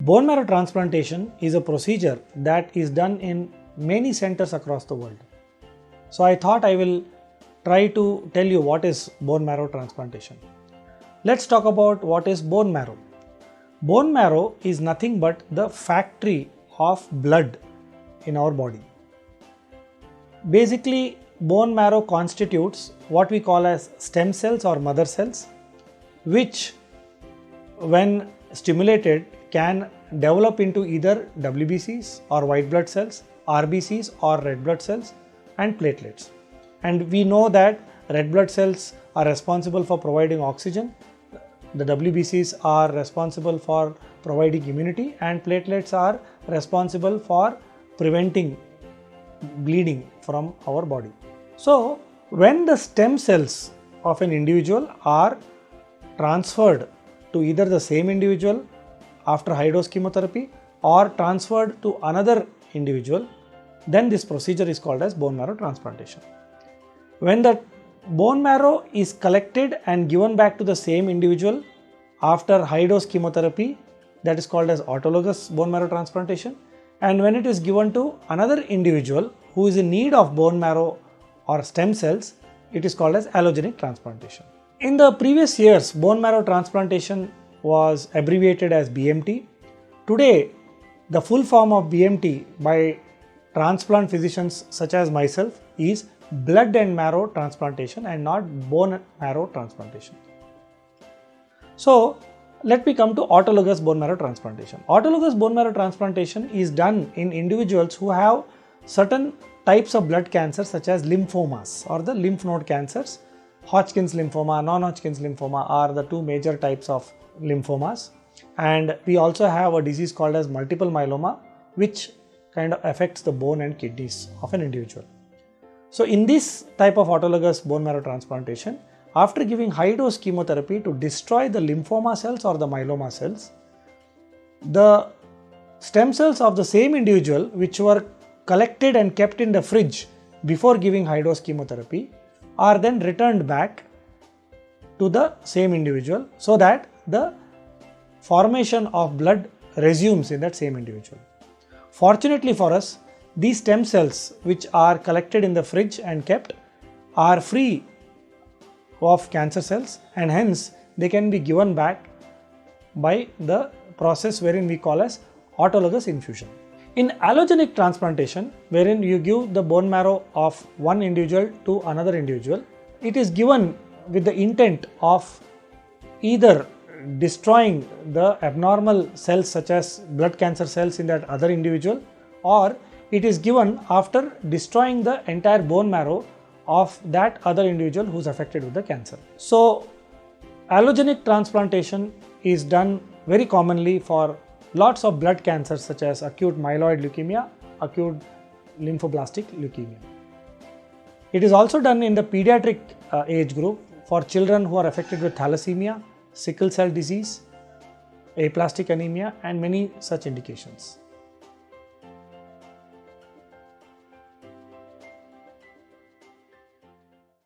Bone marrow transplantation is a procedure that is done in many centers across the world. So I thought I will try to tell you what is bone marrow transplantation. Let's talk about what is bone marrow. Bone marrow is nothing but the factory of blood in our body. Basically, bone marrow constitutes what we call as stem cells or mother cells, which when stimulated can develop into either WBCs or white blood cells, RBCs or red blood cells, and platelets. And we know that red blood cells are responsible for providing oxygen, the WBCs are responsible for providing immunity, and platelets are responsible for preventing bleeding from our body. So when the stem cells of an individual are transferred to either the same individual after high dose chemotherapy or transferred to another individual, then this procedure is called as bone marrow transplantation. When the bone marrow is collected and given back to the same individual after high dose chemotherapy, that is called as autologous bone marrow transplantation, and when it is given to another individual who is in need of bone marrow or stem cells, it is called as allogenic transplantation. In the previous years, bone marrow transplantation was abbreviated as BMT. Today, the full form of BMT by transplant physicians such as myself is blood and marrow transplantation and not bone marrow transplantation. So let me come to autologous bone marrow transplantation. Autologous bone marrow transplantation is done in individuals who have certain types of blood cancers such as lymphomas or the lymph node cancers. Hodgkin's lymphoma, non-Hodgkin's lymphoma are the two major types of lymphomas, and we also have a disease called as multiple myeloma, which kind of affects the bone and kidneys of an individual. So in this type of autologous bone marrow transplantation, after giving high dose chemotherapy to destroy the lymphoma cells or the myeloma cells, the stem cells of the same individual which were collected and kept in the fridge before giving high dose chemotherapy are then returned back to the same individual so that the formation of blood resumes in that same individual. Fortunately for us, these stem cells which are collected in the fridge and kept are free of cancer cells, and hence they can be given back by the process wherein we call as autologous infusion. In allogenic transplantation, wherein you give the bone marrow of one individual to another individual, it is given with the intent of either destroying the abnormal cells such as blood cancer cells in that other individual, or it is given after destroying the entire bone marrow of that other individual who is affected with the cancer. So allogenic transplantation is done very commonly for lots of blood cancers such as acute myeloid leukemia, acute lymphoblastic leukemia. It is also done in the pediatric age group for children who are affected with thalassemia, sickle cell disease, aplastic anemia, and many such indications.